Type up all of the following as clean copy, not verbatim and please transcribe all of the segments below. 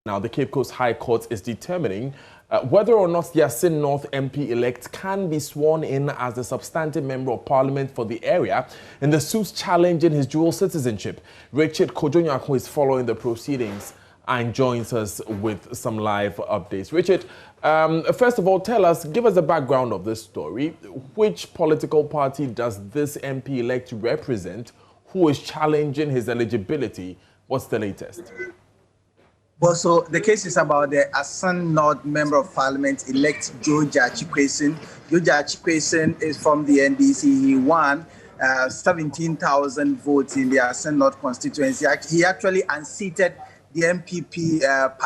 Now, the Cape Coast High Court is determining whether or not the Assin North MP-elect can be sworn in as the substantive member of parliament for the area in the suit challenging his dual citizenship. Richard Kojonyako is following the proceedings and joins us with some live updates. Richard, first of all, give us the background of this story. Which political party does this MP-elect represent? Who is challenging his eligibility? What's the latest? Well, so the case is about the Assin North Member of Parliament elect George Achikwesin. George Achikwesin is from the NDC. He won 17,000 votes in the Assin North constituency. He actually unseated the MPP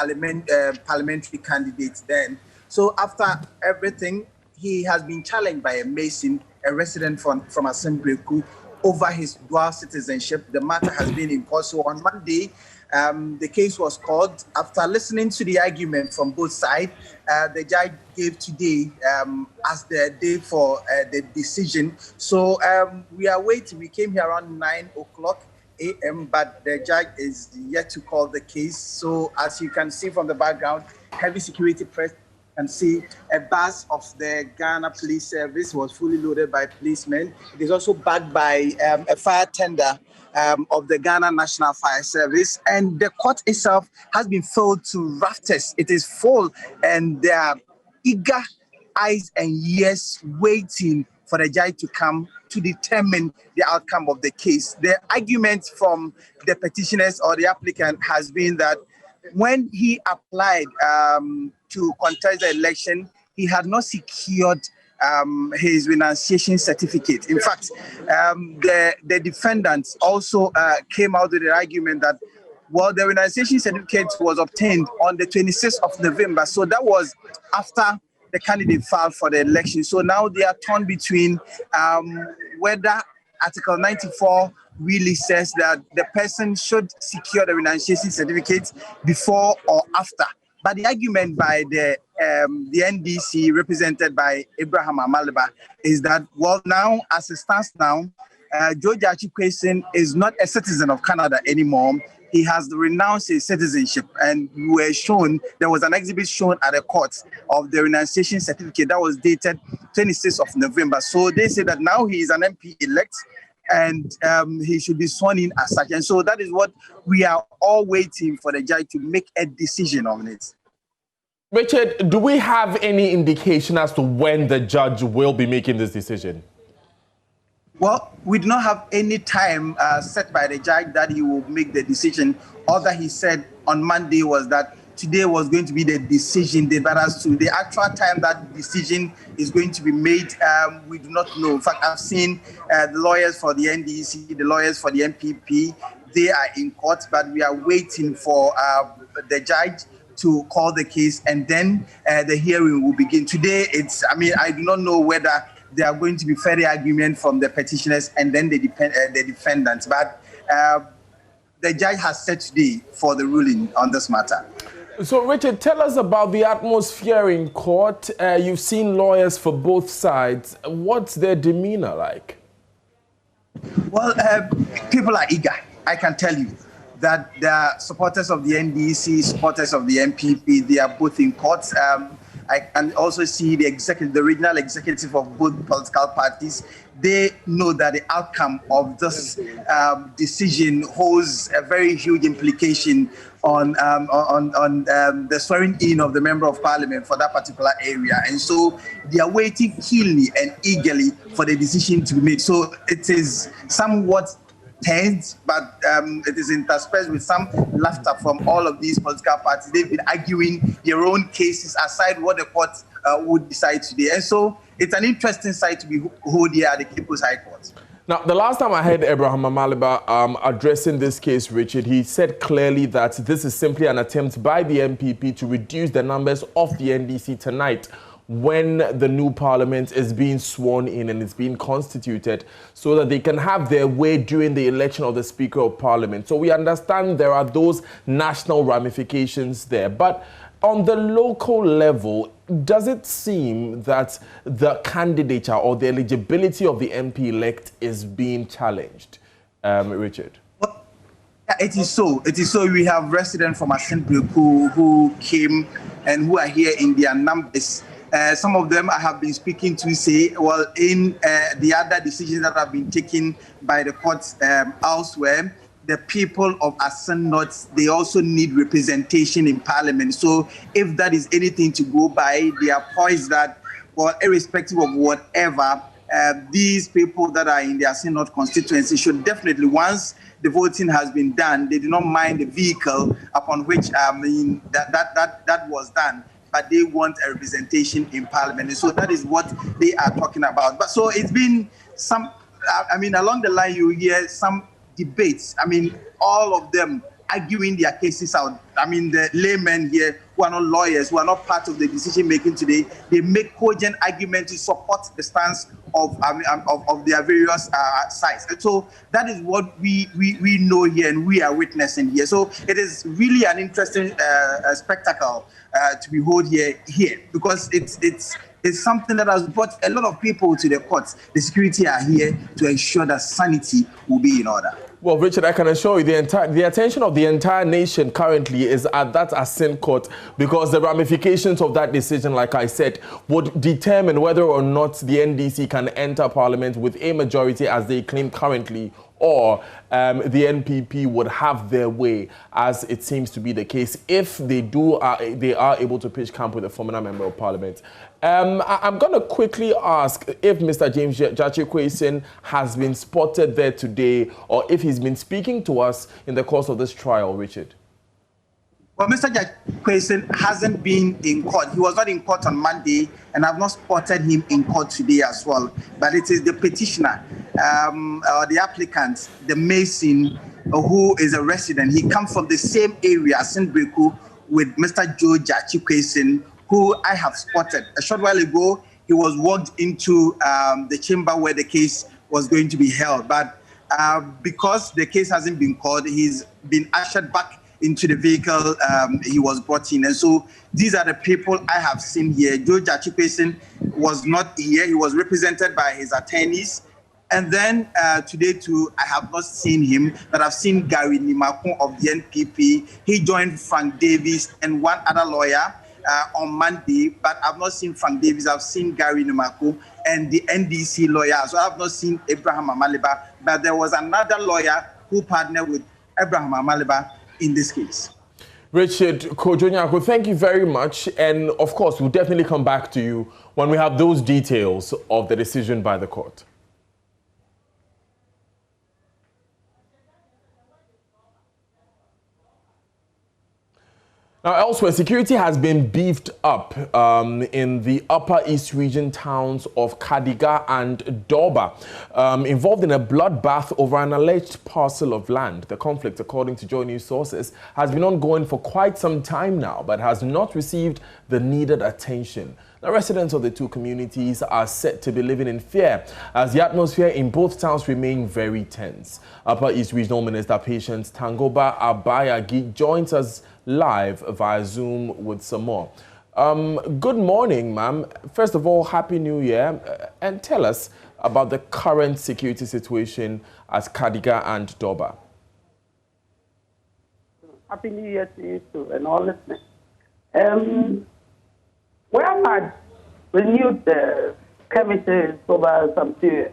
parliamentary candidate then. So after everything, he has been challenged by a Mason, a resident from Assin Breku, over his dual citizenship. The matter has been in court. So on Monday, the case was called. After listening to the argument from both sides, the judge gave today as the day for the decision. So we are waiting. We came here around 9 o'clock a.m., but the judge is yet to call the case. So as you can see from the background, heavy security press and see a bus of the Ghana Police Service was fully loaded by policemen. It is also backed by a fire tender of the Ghana National Fire Service. And the court itself has been filled to rafters. It is full, and there are eager eyes and ears waiting for the judge to come to determine the outcome of the case. The argument from the petitioners or the applicant has been that when he applied to contest the election, he had not secured his renunciation certificate. In fact, the defendants also came out with the argument that, well, the renunciation certificate was obtained on the 26th of November. So that was after the candidate filed for the election. So now they are torn between whether Article 94 really says that the person should secure the renunciation certificate before or after. But the argument by the NDC, represented by Abraham Amaliba, is that, well, now, as it stands now, George Achikwesin is not a citizen of Canada anymore. He has renounced his citizenship, and there was an exhibit shown at the court of the renunciation certificate that was dated 26th of November. So they say that now he is an MP-elect, and he should be sworn in as such. And so that is what we are all waiting for the judge to make a decision on it. Richard, do we have any indication as to when the judge will be making this decision? Well, we do not have any time set by the judge that he will make the decision. All that he said on Monday was that today was going to be the decision day, but as to the actual time that decision is going to be made, we do not know. In fact, I've seen the lawyers for the NDC, the lawyers for the MPP, they are in court, but we are waiting for the judge to call the case, and then the hearing will begin. Today, I do not know whether there are going to be further argument from the petitioners and then the defendants, but the judge has set today for the ruling on this matter. So, Richard, tell us about the atmosphere in court. You've seen lawyers for both sides. What's their demeanor like? Well, people are eager. I can tell you that the supporters of the NDC, supporters of the MPP, they are both in court. I can also see the regional executive of both political parties. They know that the outcome of this decision holds a very huge implication on the swearing in of the member of parliament for that particular area. And so they are waiting keenly and eagerly for the decision to be made. So it is somewhat tense, but it is interspersed with some laughter from all of these political parties. They've been arguing their own cases aside what the court would decide today. And so it's an interesting sight to behold here at the Cape Coast High Court. Now, the last time I heard Abraham Amaliba addressing this case, Richard, he said clearly that this is simply an attempt by the MPP to reduce the numbers of the NDC tonight when the new parliament is being sworn in and is being constituted, so that they can have their way during the election of the Speaker of Parliament. So we understand there are those national ramifications there. But on the local level, does it seem that the candidature or the eligibility of the MP-elect is being challenged, Richard? It is so. It is so. We have residents from Assin North who came and who are here in their numbers. Some of them I have been speaking to say, well, in the other decisions that have been taken by the courts elsewhere, the people of Assin North, they also need representation in Parliament. So if that is anything to go by, they are poised that, well, irrespective of whatever, these people that are in the Assin North constituency should definitely, once the voting has been done, they do not mind the vehicle upon which that was done, but they want a representation in Parliament. And so that is what they are talking about. But so it's been some, along the line you hear some debates. All of them arguing their cases out. The laymen here who are not lawyers, who are not part of the decision making today, they make cogent arguments to support the stance of their various sides. And so that is what we know here and we are witnessing here. So it is really an interesting spectacle to behold here because it's something that has brought a lot of people to the courts. The security are here to ensure that sanity will be in order. Well, Richard, I can assure you the attention of the entire nation currently is at that Assin court because the ramifications of that decision, like I said, would determine whether or not the NDC can enter Parliament with a majority as they claim currently, or the NPP would have their way, as it seems to be the case, if they are able to pitch camp with a former member of Parliament. I'm going to quickly ask if Mr. James Gyakye has been spotted there today, or if he's been speaking to us in the course of this trial, Richard. Well, Mr. Gyakye hasn't been in court. He was not in court on Monday, and I've not spotted him in court today as well. But it is the petitioner, or the applicant, the mason, who is a resident. He comes from the same area, Assin North, with Mr. Joe Gyakye, who I have spotted. A short while ago, he was walked into the chamber where the case was going to be held. But because the case hasn't been called, he's been ushered back into the vehicle he was brought in. And so these are the people I have seen here. Joe Gyakye was not here. He was represented by his attorneys. And then today too, I have not seen him, but I've seen Gary Nimakun of the NPP. He joined Frank Davis and one other lawyer on Monday, but I've not seen Frank Davis. I've seen Gary Nimakun and the NDC lawyer. So I've not seen Abraham Amaliba, but there was another lawyer who partnered with Abraham Amaliba in this case. Richard Kojonyako, thank you very much. And of course, we'll definitely come back to you when we have those details of the decision by the court. Now, elsewhere, security has been beefed up in the Upper East Region towns of Kadiga and Doba, involved in a bloodbath over an alleged parcel of land. The conflict, according to JoyNews sources, has been ongoing for quite some time now, but has not received the needed attention. The residents of the two communities are said to be living in fear as the atmosphere in both towns remain very tense. Upper East Regional Minister Patience Tangoba Abayagi joins us live via Zoom with some more. Good morning, ma'am. First of all, Happy New Year. And tell us about the current security situation at Kadiga and Doba. Happy New Year to you too and all listeners. We have had renewed committees over some period.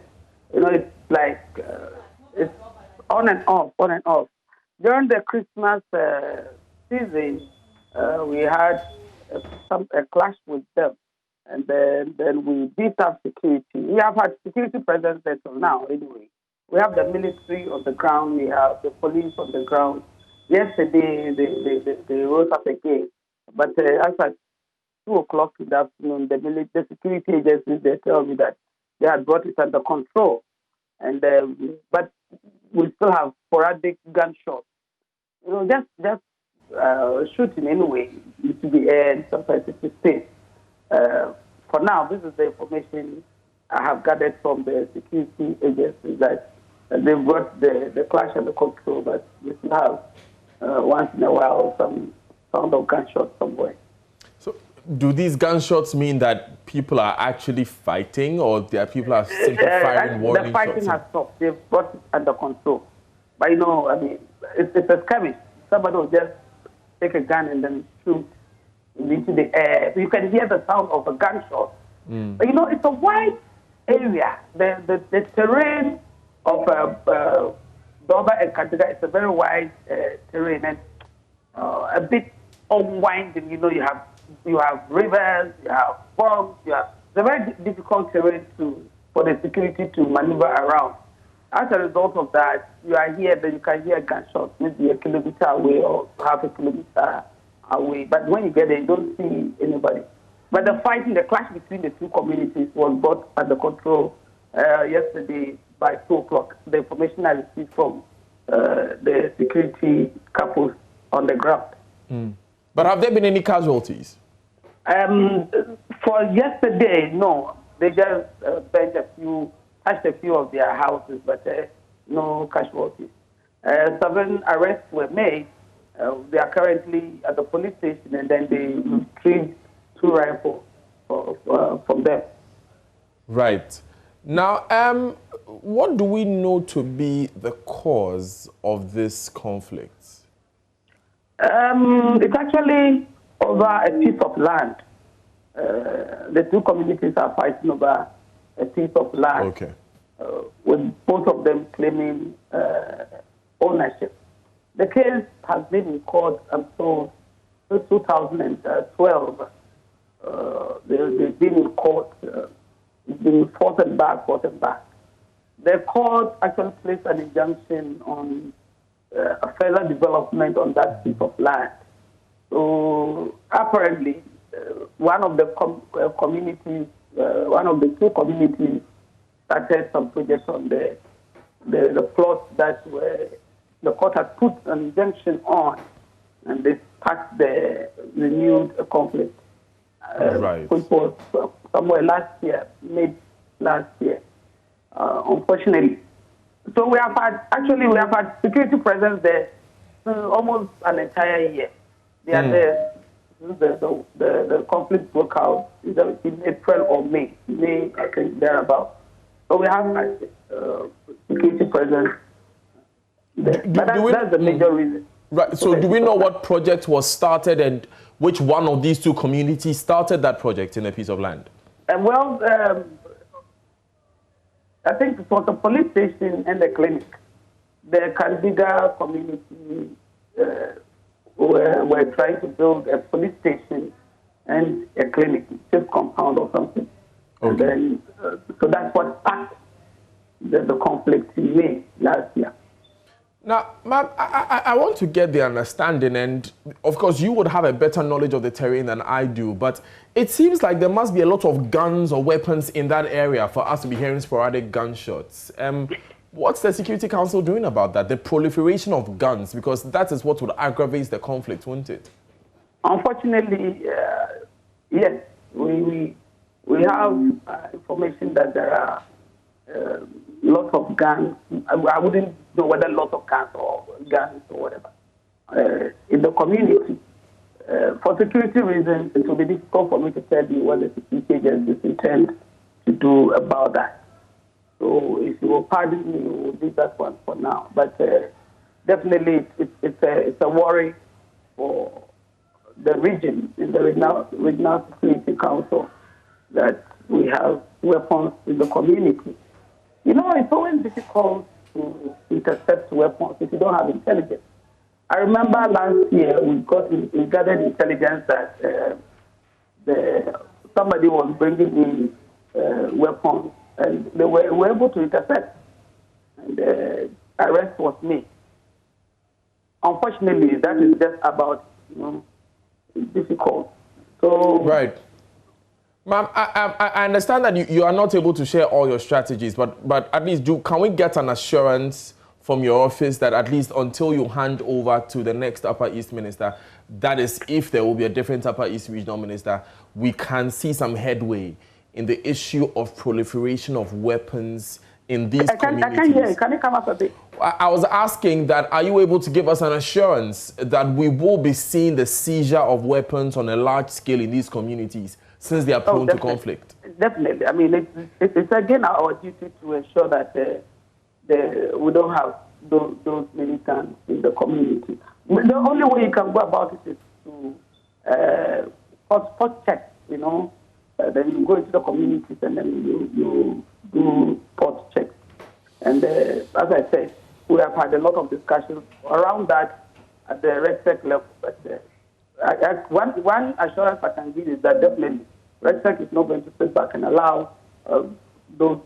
It's like it's on and off, on and off. During the Christmas season, we had a clash with them, and then we beat up security. We have had security presence there till now, anyway. We have the military on the ground, we have the police on the ground. Yesterday, they rose up again, but as at 2 o'clock in the afternoon, the security agencies, they tell me that they had brought it under control, and but we still have sporadic gunshots. Just shooting anyway to the air, and sometimes it's safe. For now, this is the information I have gathered from the security agencies that they've got the clash under control, but we still have once in a while some sound of gunshots somewhere. So, do these gunshots mean that people are actually fighting, or there are people are simply firing warning shots? The fighting has stopped. They've got it under control. But you know, I mean, it's a skirmish. Somebody will just take a gun and then shoot into the air. You can hear the sound of a gunshot. But you know, it's a wide area. The terrain of Doba and Katiga is a very wide terrain and a bit unwinding. You know, you have rivers, you have bogs, it's a very difficult terrain for the security to maneuver around. As a result of that, you are here, but you can hear gunshots maybe a kilometer away or half a kilometer away. But when you get there, you don't see anybody. But the fighting, the clash between the two communities was brought under control yesterday by 2 o'clock. The information I received from the security couples on the ground. But have there been any casualties? For yesterday, no. They just touched a few of their houses, but no casualties. 7 arrests were made. They are currently at the police station, and then they retrieved 2 rifles from them. Right. Now, what do we know to be the cause of this conflict? It's actually over a piece of land. The two communities are fighting over a piece of land. Okay. With both of them claiming ownership. The case has been in court until 2012. They've been in court. It's been fought and back. The court actually placed an injunction on a further development on that piece of land. So apparently, one of the communities, one of the 2 communities, started some projects on the plots that the court had put an injunction on, and they sparked the renewed conflict. Right. Which was somewhere mid last year, unfortunately. So we have had security presence there almost an entire year. They are there. The conflict broke out either in April or May, I think, thereabout. So we have had security presence there. But that's the major reason. Right. So do we know what project was started and which one of these 2 communities started that project in a piece of land? I think it was the police station and the clinic. The Kandiga community were trying to build a police station and a clinic, just compound or something. Okay. And then, so that's what sparked the conflict in May last year. Now, ma'am, I want to get the understanding, and of course you would have a better knowledge of the terrain than I do, but it seems like there must be a lot of guns or weapons in that area for us to be hearing sporadic gunshots. What's the Security Council doing about that, the proliferation of guns? Because that is what would aggravate the conflict, wouldn't it? Unfortunately, yes. We have information that there are lots of guns. I wouldn't know whether lots of guns or whatever in the community. For security reasons, it will be difficult for me to tell you what the security agencies intend to do about that. So if you will pardon me, we'll leave that one for now. But definitely, it's a worry for the region, in the Regional Security Council, that we have weapons in the community. You know, it's always difficult to intercept weapons if you don't have intelligence. I remember last year we gathered intelligence that somebody was bringing in weapons, and they were able to intercept, and the arrest was made. Unfortunately, that is just about, difficult. So right. Ma'am, I understand that you are not able to share all your strategies, but at least can we get an assurance from your office that at least until you hand over to the next Upper East Minister, that is, if there will be a different Upper East Regional Minister, we can see some headway in the issue of proliferation of weapons in these communities? I can't hear you. Can you come up a bit? I was asking that, are you able to give us an assurance that we will be seeing the seizure of weapons on a large scale in these communities, since they are prone to conflict? Definitely. I mean, it's again our duty to ensure that we don't have those militants in the community. The only way you can go about it is to spot check, you know. Then you go into the communities and then you do spot checks. And as I said, we have had a lot of discussions around that at the RegSec level. But one assurance I can give is that definitely RegSec is not going to sit back and allow those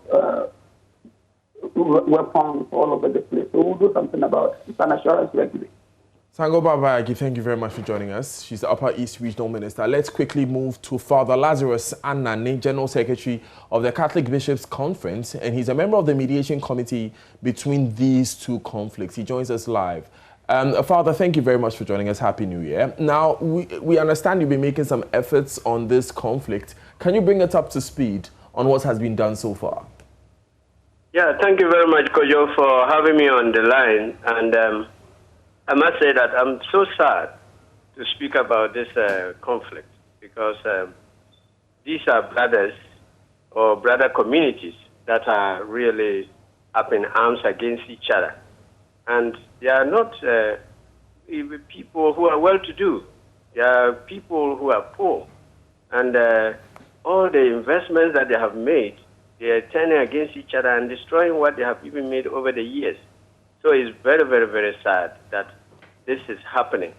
weapons all over the place. So we'll do something about it. It's an assurance regularly. Sango Babayagi, thank you very much for joining us. She's the Upper East Regional Minister. Let's quickly move to Father Lazarus Anane, General Secretary of the Catholic Bishops' Conference, and he's a member of the mediation committee between these two conflicts. He joins us live. Father, thank you very much for joining us. Happy New Year. Now, we understand you've been making some efforts on this conflict. Can you bring us up to speed on what has been done so far? Yeah, thank you very much, Kojo, for having me on the line. And I must say that I'm so sad to speak about this conflict because these are brothers or brother communities that are really up in arms against each other. And they are not people who are well-to-do. They are people who are poor. And all the investments that they have made, they are turning against each other and destroying what they have even made over the years. So it's very, very, very sad that this is happening.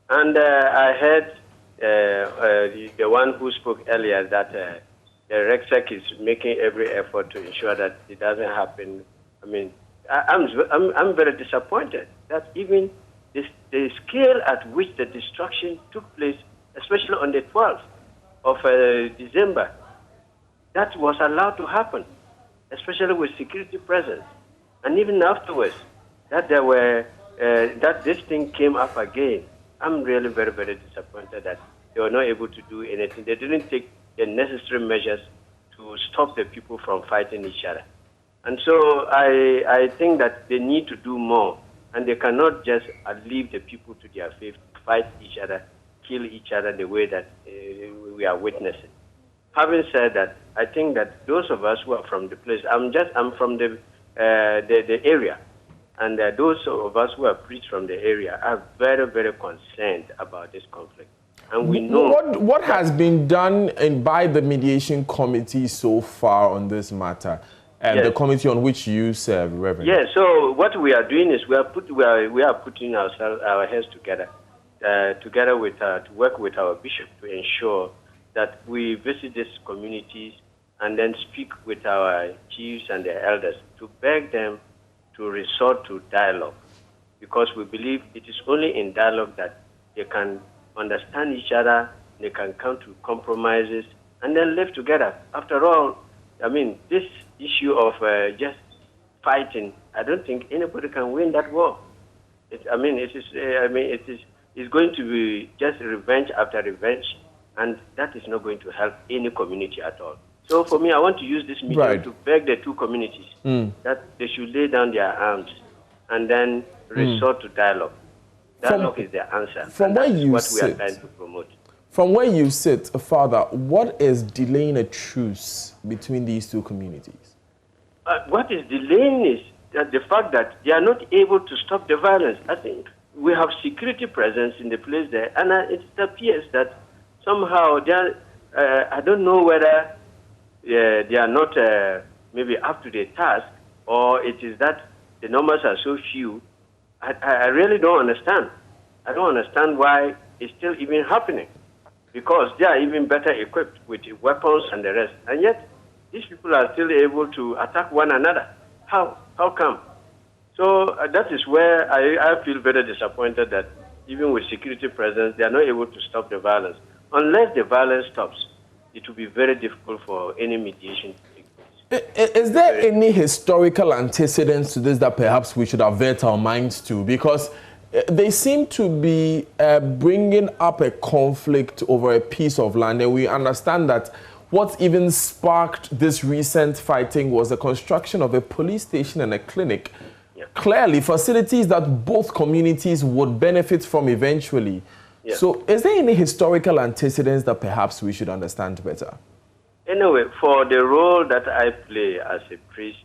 And I heard the one who spoke earlier that the RegSec is making every effort to ensure that it doesn't happen. I mean, I'm very disappointed that even the scale at which the destruction took place, especially on the 12th of December, that was allowed to happen, especially with security presence. And even afterwards, that there were that this thing came up again. I'm really very, very disappointed that they were not able to do anything. They didn't take the necessary measures to stop the people from fighting each other. And so I think that they need to do more, and they cannot just leave the people to their fate, fight each other, kill each other the way that we are witnessing. Having said that, I think that those of us who are from the place, I'm from the area, and those of us who are priests from the area are very, very concerned about this conflict. And we know what has been done by the mediation committee so far on this matter, and yes, the committee on which you serve, Reverend. Yes. So what we are doing is we are putting our heads together, to work with our bishop to ensure that we visit these communities and then speak with our chiefs and the elders to beg them to resort to dialogue, because we believe it is only in dialogue that they can understand each other, they can come to compromises, and then live together. After all, I mean, this issue of just fighting, I don't think anybody can win that war. It's going to be just revenge after revenge, and that is not going to help any community at all. So for me, I want to use this medium to beg the two communities that they should lay down their arms and then resort to dialogue. Dialogue is the answer. From where you what sit, we are trying to promote. From where you sit, Father, what is delaying a truce between these two communities? What is delaying is that the fact that they are not able to stop the violence. I think we have security presence in the place there, and it appears that somehow they are, I don't know whether they are not maybe up to the task, or it is that the numbers are so few. I really don't understand. I don't understand why it's still even happening, because they are even better equipped with weapons and the rest, and yet these people are still able to attack one another. How come? So that is where I feel very disappointed that even with security presence, they are not able to stop the violence. Unless the violence stops, it will be very difficult for any mediation to take place. Is there any historical antecedents to this that perhaps we should avert our minds to? Because they seem to be bringing up a conflict over a piece of land, and we understand that what even sparked this recent fighting was the construction of a police station and a clinic. Yeah. Clearly, facilities that both communities would benefit from eventually. Yeah. So is there any historical antecedents that perhaps we should understand better? Anyway, for the role that I play as a priest,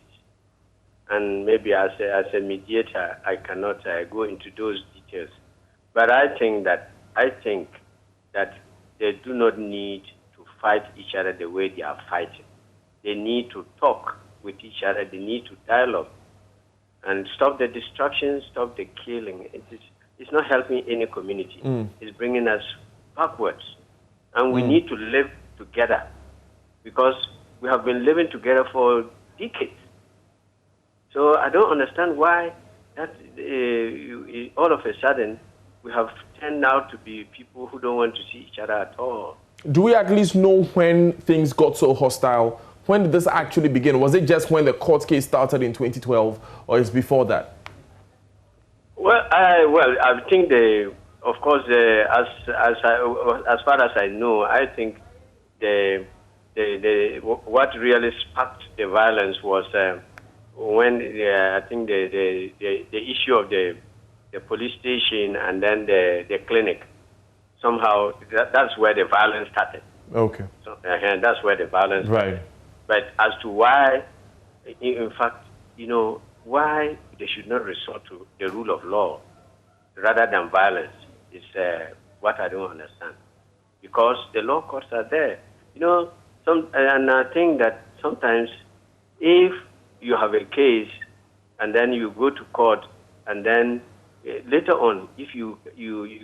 and maybe as a mediator, I cannot go into those details. But I think that they do not need to fight each other the way they are fighting. They need to talk with each other. They need to dialogue and stop the destruction, stop the killing. It's not helping any community. It's bringing us backwards. And we need to live together because we have been living together for decades. So I don't understand why that all of a sudden we have turned out to be people who don't want to see each other at all. Do we at least know when things got so hostile? When did this actually begin? Was it just when the court case started in 2012, or is before that? Well, I think of course, as far as I know, I think what really sparked the violence was when I think the issue of the police station and then the clinic. Somehow that's where the violence started. Okay. So, that's where the violence started. But as to why, in fact, why they should not resort to the rule of law rather than violence is what I don't understand. Because the law courts are there. And I think that sometimes if you have a case and then you go to court and then later on, if you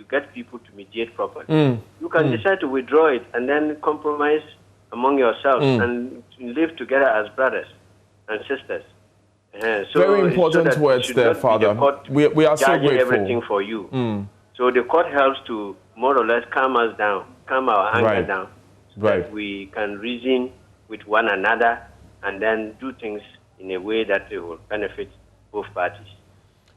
get people to mediate properly, you can decide to withdraw it and then compromise among yourselves and live together as brothers and sisters. So very important words there, Father. We are so grateful. Everything for you. So the court helps to more or less calm us down, calm our anger down, so that we can reason with one another and then do things in a way that it will benefit both parties.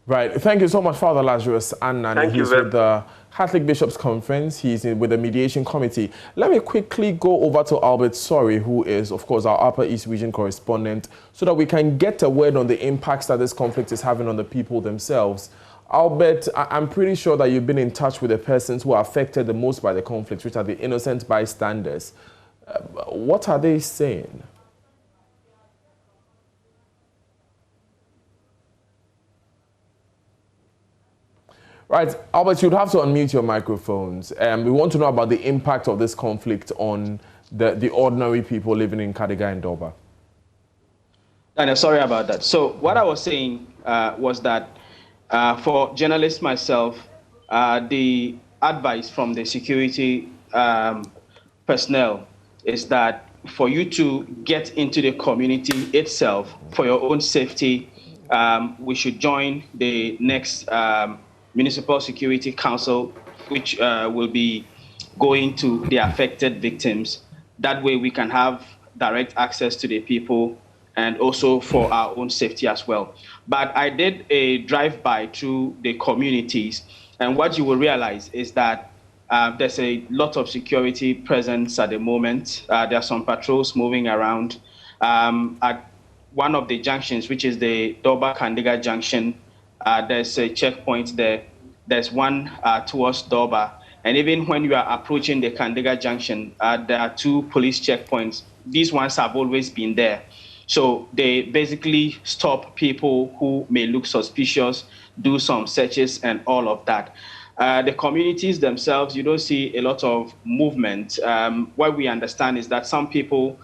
Right. Thank you so much, Father Lazarus Annan. He's with the Catholic Bishops' Conference. He's with the Mediation Committee. Let me quickly go over to Albert Sorry, who is, of course, our Upper East Region correspondent, so that we can get a word on the impacts that this conflict is having on the people themselves. Albert, I'm pretty sure that you've been in touch with the persons who are affected the most by the conflict, which are the innocent bystanders. What are they saying? Right, Albert, you'd have to unmute your microphones. We want to know about the impact of this conflict on the ordinary people living in Kadega and Doba. Daniel, sorry about that. So what I was saying was that for journalists myself, the advice from the security personnel is that for you to get into the community itself for your own safety, we should join the next Municipal Security Council, which will be going to the affected victims. That way we can have direct access to the people and also for our own safety as well. But I did a drive-by through the communities, and what you will realize is that there's a lot of security presence at the moment. There are some patrols moving around. At one of the junctions, which is the Doba-Kandiga junction, there's a checkpoint there. There's one towards Doba. And even when you are approaching the Kandiga junction, there are 2 police checkpoints. These ones have always been there. So they basically stop people who may look suspicious, do some searches and all of that. The communities themselves, you don't see a lot of movement. What we understand is that some people,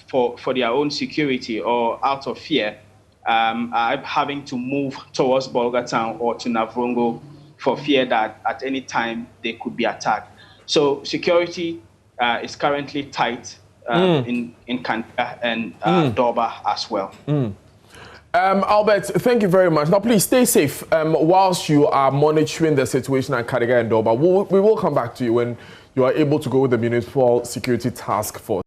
for their own security or out of fear, are having to move towards Bolga Town or to Navrongo for fear that at any time they could be attacked. So security is currently tight in Kandiga and Doba as well. Albert, thank you very much. Now, please stay safe whilst you are monitoring the situation at Kandiga and Doba. We will come back to you when you are able to go with the Municipal Security Task Force.